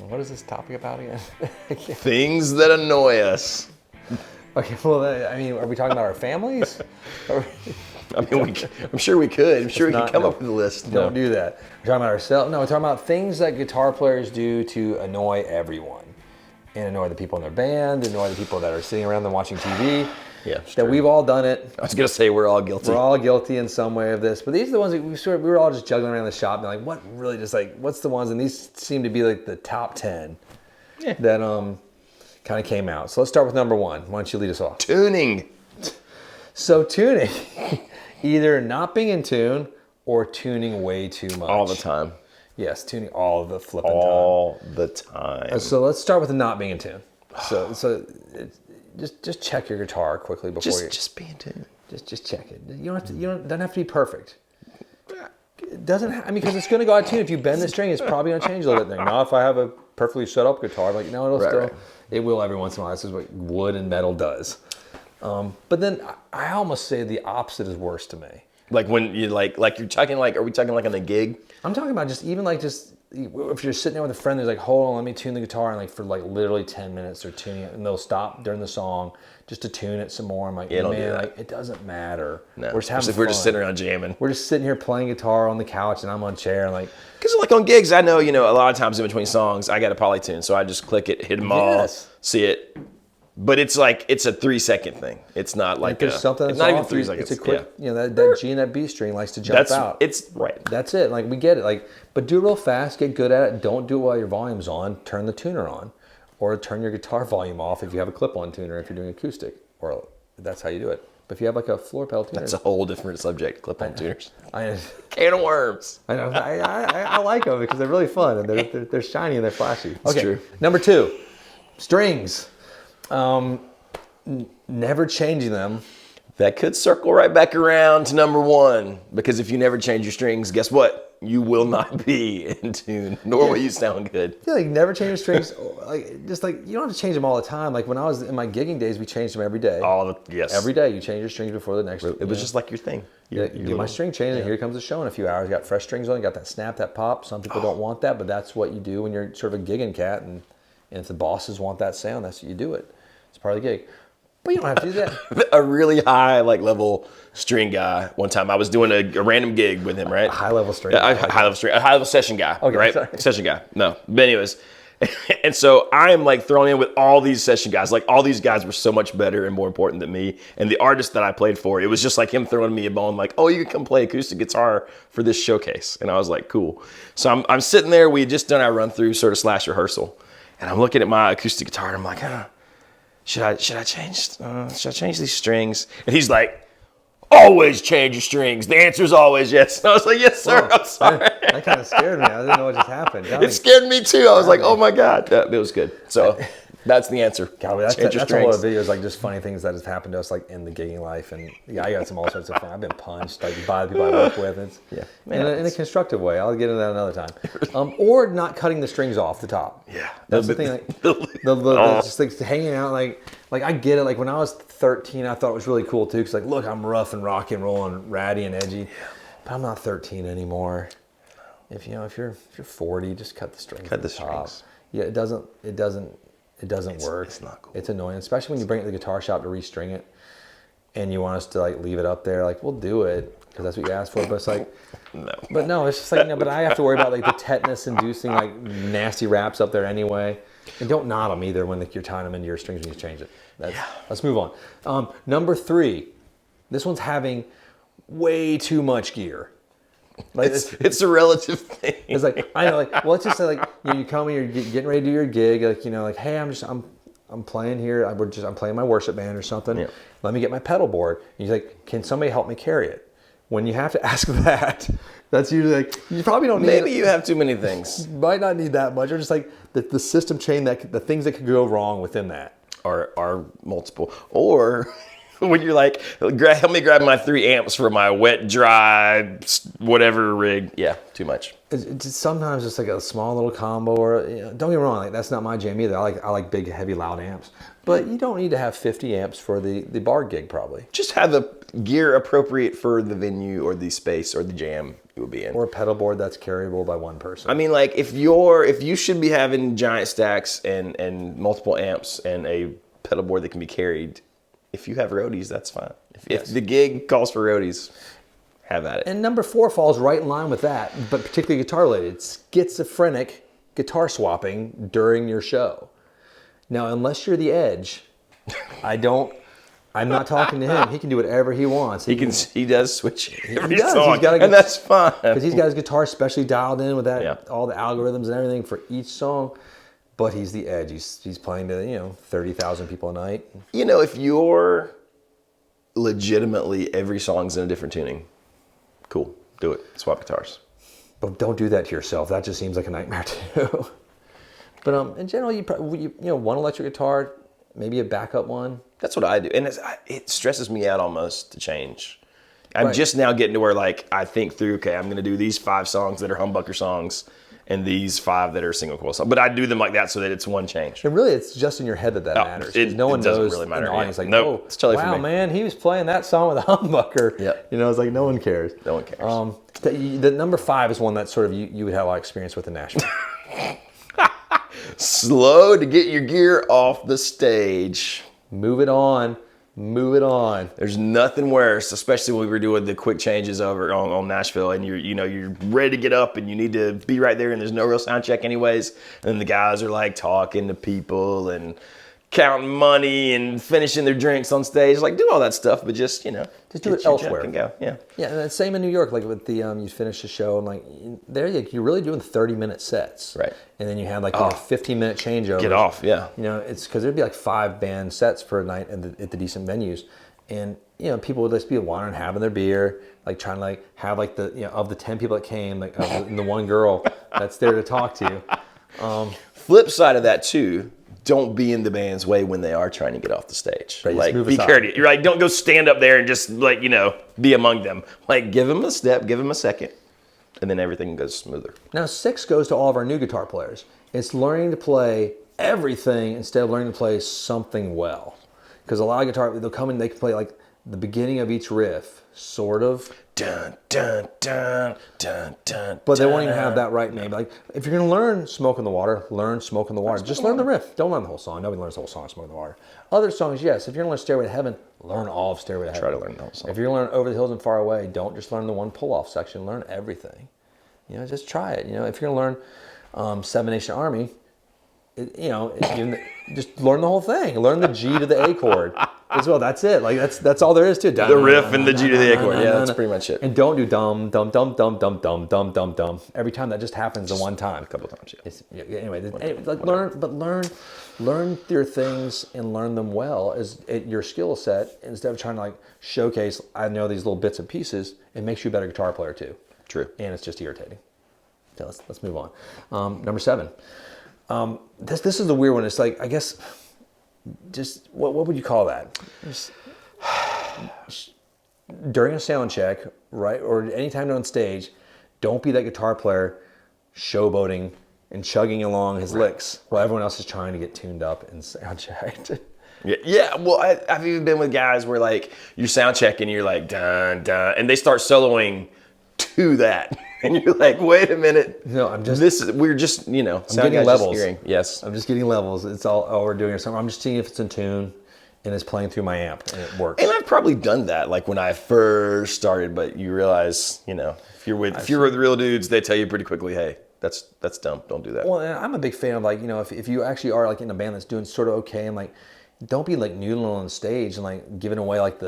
What is this topic about again? Things that annoy us. Okay, well, I mean, are we talking about our families? I mean, I'm sure we could. I'm sure we could come up with a list. Don't do that. We're talking about ourselves. No, we're talking about things that guitar players do to annoy everyone. And annoy the people in their band, annoy the people that are sitting around them watching TV. Yeah, that we've all done it. I was going to say we're all guilty. We're all guilty in some way of this. But these are the ones that we were all just juggling around the shop. And like, what really just like, what's the ones? And these seem to be like the top 10 that kind of came out. So let's start with number 1. Why don't you lead us off? Tuning. So tuning, either not being in tune or tuning way too much. All the time. Yes, tuning all the flipping time. All the time. So let's start with the not being in tune. So just check your guitar quickly before you. Just be in tune. Just check it. You don't have to. Doesn't have to be perfect. It doesn't. I mean, because it's going to go out of tune. If you bend the string, it's probably going to change a little bit. Now, if I have a perfectly set up guitar, like no, it'll still. Right. It will every once in a while. This is what wood and metal does. But then I almost say the opposite is worse to me. Like when you like you're talking like, are we talking like on a gig? I'm talking about just if you're sitting there with a friend, there's like, hold on, let me tune the guitar, and like for like literally 10 minutes they're tuning it, and they'll stop during the song just to tune it some more. I'm like, man, like it doesn't matter. No, we're just having fun. We're just sitting around jamming. We're just sitting here playing guitar on the couch, and I'm on a chair, and like. Because like on gigs, I know, a lot of times in between songs, I got a polytune, so I just click it, hit them all, see it. But it's like, it's a 3-second thing. It's not like there's something that's it's not off, even 3 seconds. It's a quick, that G and that B string likes to jump out. It's right. That's it. Like we get it. Like, but do it real fast. Get good at it. Don't do it while your volume's on. Turn the tuner on, or turn your guitar volume off if you have a clip-on tuner. If you're doing acoustic, or that's how you do it. But if you have like a floor pedal tuner, that's a whole different subject. Clip-on tuners. Can of worms. I know. I like them because they're really fun and they're shiny and they're flashy. Okay. True. Number 2, strings. Never changing them. That could circle right back around to number 1, because if you never change your strings, guess what? You will not be in tune, nor will you sound good. Yeah, like never change your strings. You don't have to change them all the time. Like when I was in my gigging days, we changed them every day. Yes. Every day you change your strings before the next. It was just like your thing. You do my string change, and here comes the show in a few hours. You got fresh strings on, you got that snap, that pop. Some people don't want that, but that's what you do when you're sort of a gigging cat, and if the bosses want that sound, that's what you do it. It's part of the gig. But you don't have to do that. A really high level string guy. One time I was doing a random gig with him, right? A high level string. A high level session guy. Okay, right? Sorry. Session guy. No. But anyways. And so I am like thrown in with all these session guys. Like all these guys were so much better and more important than me. And the artist that I played for, it was just like him throwing me a bone like, oh, you can come play acoustic guitar for this showcase. And I was like, cool. So I'm sitting there. We had just done our run through sort of / rehearsal. And I'm looking at my acoustic guitar and I'm like, should I change these strings? And he's like, always change your strings. The answer is always yes. And I was like, yes, sir. I'm sorry. That kind of scared me. I didn't know what just happened. It scared me too. I was like, oh my God. It was good. So that's the answer. God, that's a lot of videos, like just funny things that have happened to us like in the gigging life. And yeah, I got some all sorts of fun. I've been punched like by the people I work with. It's, in a constructive way. I'll get into that another time. Or not cutting the strings off the top. Yeah. That's the thing. Just like hanging out like I get it. Like when I was 13, I thought it was really cool too. Cause like, look, I'm rough and rock and roll and ratty and edgy, but I'm not 13 anymore. If you're 40, just cut the strings. Cut the strings. Yeah, it doesn't work. It's not cool. It's annoying, especially when you bring it to the guitar shop to restring it, and you want us to like leave it up there. Like we'll do it because that's what you asked for. But it's like, no. But no, it's just like no. But I have to worry about like the tetanus-inducing like nasty wraps up there anyway. And don't knot them either when you're tying them into your strings when you change it. Let's move on. Number 3, this one's having way too much gear. Like it's a relative thing. It's like I know, like well, let's just say like you come and you're getting ready to do your gig, like like hey, I'm playing here. I'm playing my worship band or something. Yeah. Let me get my pedal board. And you're like, can somebody help me carry it? When you have to ask that, that's usually like you probably don't need. Maybe you have too many things. You might not need that much, or just like the system chain the things that could go wrong within that are multiple. Or when you're like, help me grab my 3 amps for my wet, dry, whatever rig. Yeah, too much. It's sometimes just like a small little combo, or don't get me wrong, like that's not my jam either. I like big, heavy, loud amps, but you don't need to have 50 amps for the bar gig probably. Just have the gear appropriate for the venue or the space or the jam you would be in. Or a pedal board that's carryable by one person. I mean, like if you should be having giant stacks and multiple amps and a pedal board that can be carried. If you have roadies, that's fine. If the gig calls for roadies, have at it. And number 4 falls right in line with that, but particularly guitar related. Schizophrenic guitar swapping during your show. Now, unless you're the Edge, I'm not talking to him. He can do whatever he wants. He does switch every does. song, and that's fine. Because he's got his guitar specially dialed in with that, Yeah. all the algorithms and everything for each song. But he's the Edge. He's playing to 30,000 people a night. If you're legitimately every song's in a different tuning, cool, do it. Swap guitars. But don't do that to yourself. That just seems like a nightmare too. But in general, one electric guitar, maybe a backup one. That's what I do, and it stresses me out almost to change. I'm Right. just now getting to where like I think through. Okay, I'm going to do these 5 songs that are humbucker songs, and these 5 that are single coil songs. But I do them like that so that it's one change. And really, it's just in your head that matters. 'Cause no one it doesn't knows really matter, in the audience. yeah. Like, Nope, it's totally for wow, me. man, he was playing that song with a humbucker. Yep. It's like no one cares. No one cares. The number 5 is one that sort of you would have a lot of experience with in Nashville. Slow to get your gear off the stage. Move it on. Move it on. There's nothing worse, especially when we were doing the quick changes over on Nashville, and you're ready to get up, and you need to be right there, and there's no real sound check anyways. And then the guys are like talking to people and counting money and finishing their drinks on stage. Like, do all that stuff, but just do get it your elsewhere. jump and go. Yeah. Yeah, and the same in New York. Like with the you finish the show and like you're really doing 30-minute sets. Right. And then you have like 15-minute changeovers. Get off, yeah. It's because there'd be like 5 band sets per night at the decent venues, and people would just be wandering, having their beer, like trying to like have like the of the 10 people that came, like and the one girl that's there to talk to you. Flip side of that too. Don't be in the band's way when they are trying to get off the stage. Right, like, move be aside. courteous. You're like, don't go stand up there and just like, be among them. Like, give them a step, give them a second, and then everything goes smoother. Now 6 goes to all of our new guitar players. It's learning to play everything instead of learning to play something well. Because a lot of guitar, they'll come in, they can play like the beginning of each riff, sort of. Dun, dun, dun, dun, dun, But they won't even have that right, maybe. Like, if you're going to learn Smoke in the Water, learn Smoke in the Water. Just learn the riff. Don't learn the whole song. Nobody learns the whole song of Smoke in the Water. Other songs, yes. If you're going to learn Stairway to Heaven, learn all of Stairway to Heaven. Try to learn the whole song. If you're going to learn Over the Hills and Far Away, don't just learn the one pull-off section. Learn everything. Just try it. If you're going to learn Seven Nation Army, just learn the whole thing. Learn the G to the A chord as well. That's it. Like that's all there is to it. The riff and the G to the A chord. Yeah, that's pretty much it. And don't do dum dum dum dum dum dum dum dum dum every time. That just happens the one time. A couple times, yeah. Anyway, learn your things and learn them well as your skill set instead of trying to like showcase. I know these little bits and pieces. It makes you a better guitar player too. True. And it's just irritating. So let's move on. Number 7. This is the weird one. It's like, I guess, just what would you call that? During a sound check, right, or anytime on stage, don't be that guitar player showboating and chugging along his licks while everyone else is trying to get tuned up and sound checked. Yeah. Well, I've even been with guys where like you're sound checking, you're like dun dun, and they start soloing to that, and you're like, wait a minute. No, we're just I'm getting levels. Yes. I'm just getting levels. It's all we're doing or something. I'm just seeing if it's in tune and it's playing through my amp and it works. And I've probably done that like when I first started, but you realize, if you're with real dudes, they tell you pretty quickly, hey, that's dumb. Don't do that. Well, and I'm a big fan of like, if you actually are like in a band that's doing sort of okay and like, don't be like noodling on stage and like giving away like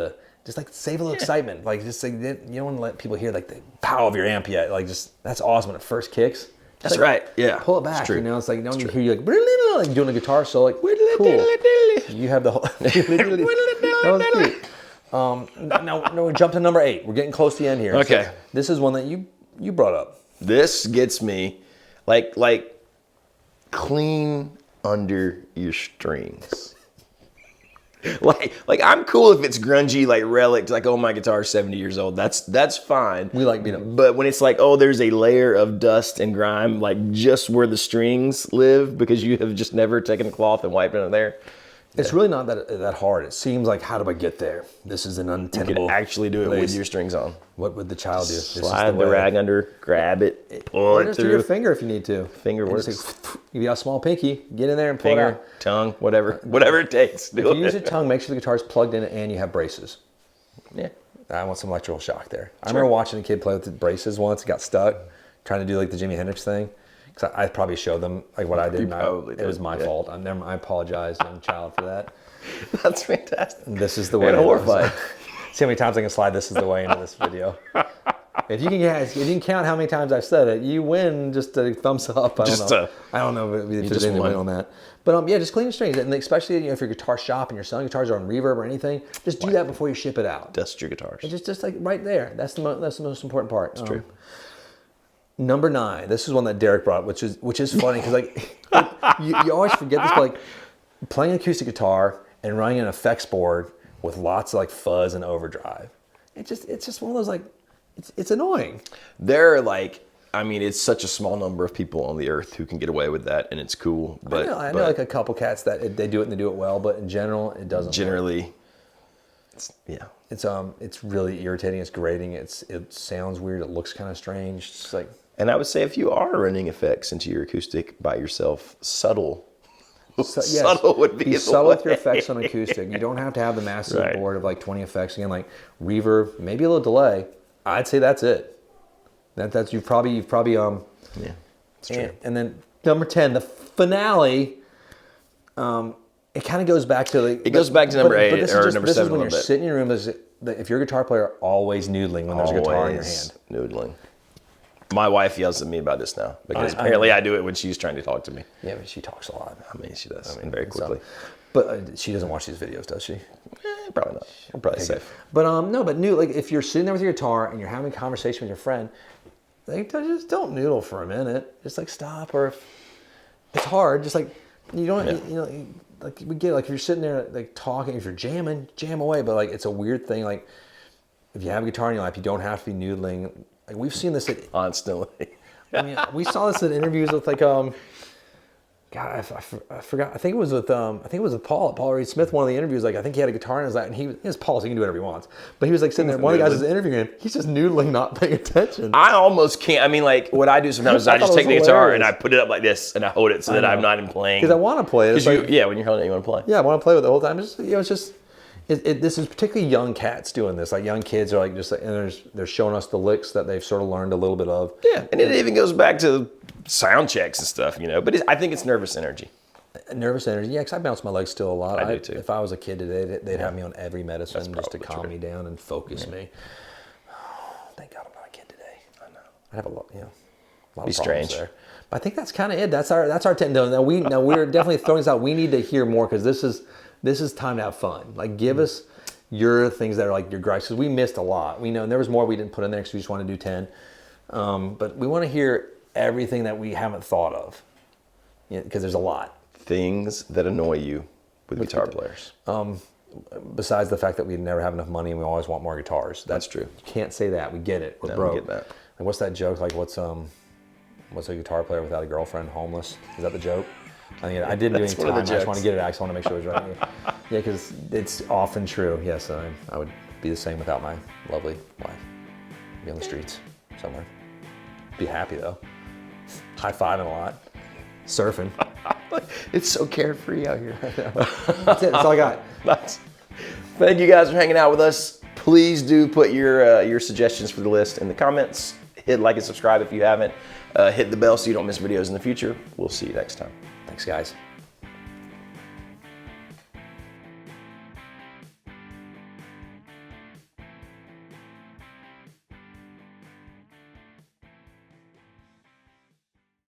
just like save a little excitement. Like just like, you don't want to let people hear like the power of your amp yet. Like just, that's awesome when it first kicks. That's right. Yeah. Pull it back. It's like, don't hear you like doing a guitar solo. Like, cool. You have the whole. That was cute. Now we jump to number 8. We're getting close to the end here. Okay. So this is one that you brought up. This gets me like clean under your strings. Like I'm cool if it's grungy, like relic, like, oh, my guitar's 70 years old. That's fine. We like beat 'em. But when it's like, oh, there's a layer of dust and grime, like just where the strings live because you have just never taken a cloth and wiped it on there, It's really not that hard. It seems like, how do I get there? This is an You untenable. could actually do it place. with your strings on. What would the child do? This is Slide the way. rag under, grab it, pull Or it just do your through. finger if you need to. Finger And works. just like, you got a small pinky, get in there and pull it Finger, out. tongue, whatever it takes. Do If you it. use your tongue, make sure the guitar's plugged in and you have braces. Yeah. I want some electrical shock there. I remember watching a kid play with the braces once. He got stuck trying to do like the Jimi Hendrix thing. Because I probably showed them like what I did. And it was my fault. I apologize, young child, for that. That's fantastic. And this is the way. And horrified. See how many times I can slide "This is the way" into this video. If you can count how many times I've said it, you win. Just a thumbs up. I don't know if there's anything to win on that. But yeah, just clean your strings, and especially if you're a guitar shop and you're selling guitars or on reverb or anything, just do that before you ship it out. Dust your guitars. And just like right there. That's the most important part. That's true. Number 9. This is one that Derek brought, which is funny because like you always forget this, but like playing acoustic guitar and running an effects board with lots of like fuzz and overdrive. It's just one of those like it's annoying. There are like, I mean, it's such a small number of people on the earth who can get away with that, and it's cool. But I know like a couple cats that they do it and they do it well, but in general, it doesn't. Generally, it's really irritating. It's grating. It sounds weird. It looks kind of strange. It's like. And I would say if you are running effects into your acoustic by yourself, subtle would be Be subtle with your effects on acoustic. You don't have to have the massive board of like 20 effects. Again, like reverb, maybe a little delay. I'd say that's it. That's you've probably yeah, it's true. and then number 10, the finale. It kind of goes back to like it goes back to number 8 or number 7 This is when a you're little bit. sitting in your room. If you're a guitar player, always noodling when there's a guitar in your hand. Noodling. My wife yells at me about this now because apparently I do it when she's trying to talk to me. Yeah, but she talks a lot. I mean, she does, and very quickly. But she doesn't watch these videos, does she? Probably not. I'm probably safe. But no, but like if you're sitting there with your guitar and you're having a conversation with your friend, like just don't noodle for a minute. Just like stop, or if it's hard, just like you don't, like we get like if you're sitting there like talking, if you're jamming, jam away. But like it's a weird thing. Like if you have a guitar in your lap, you don't have to be noodling. Like we've seen this Constantly. I mean, we saw this in interviews with like God, I forgot. I think it was with Paul Reed Smith. One of the interviews, like I think he had a guitar in his lap, and he was Paul, so he can do whatever he wants. But he was like sitting there. One of the guys was interviewing him. He's just noodling, not paying attention. I almost can't. I mean, like what I do sometimes is I just take the guitar and I put it up like this and I hold it so that I'm not even playing. Because I want to play it. When you're holding it, you want to play. Yeah, I want to play with it the whole time. It's just. This is particularly young cats doing this. Like young kids are like just like, and they're showing us the licks that they've sort of learned a little bit of. Yeah, and it even goes back to sound checks and stuff, But I think it's nervous energy. Nervous energy, yeah. Because I bounce my legs still a lot. I do too. If I was a kid today, they'd have me on every medicine just to calm me down and focus me. Thank God I'm not a kid today. I know. I have a lot, a lot of problems there. But I think that's kind of it. That's our 10. Now we're definitely throwing this out. We need to hear more because this is time to have fun. Like, give us your things that are like your gripes, because we missed a lot. We know, and there was more we didn't put in there because we just want to do 10. But we want to hear everything that we haven't thought of, because there's a lot. Things that annoy you with guitar players. Besides the fact that we never have enough money and we always want more guitars. That's true. You can't say that. We get it. We're broke. We get that. And what's that joke? Like, what's a guitar player without a girlfriend? Homeless? Is that the joke? I didn't do any time. I just want to get it out. I just want to make sure it was right. Yeah, because it's often true. Yes, I would be the same without my lovely wife. Be on the streets somewhere. Be happy though. High-fiving a lot. Surfing. It's so carefree out here. That's it. That's all I got. Nice. Thank you guys for hanging out with us. Please do put your suggestions for the list in the comments. Hit like and subscribe if you haven't. Hit the bell so you don't miss videos in the future. We'll see you next time. Thanks, guys.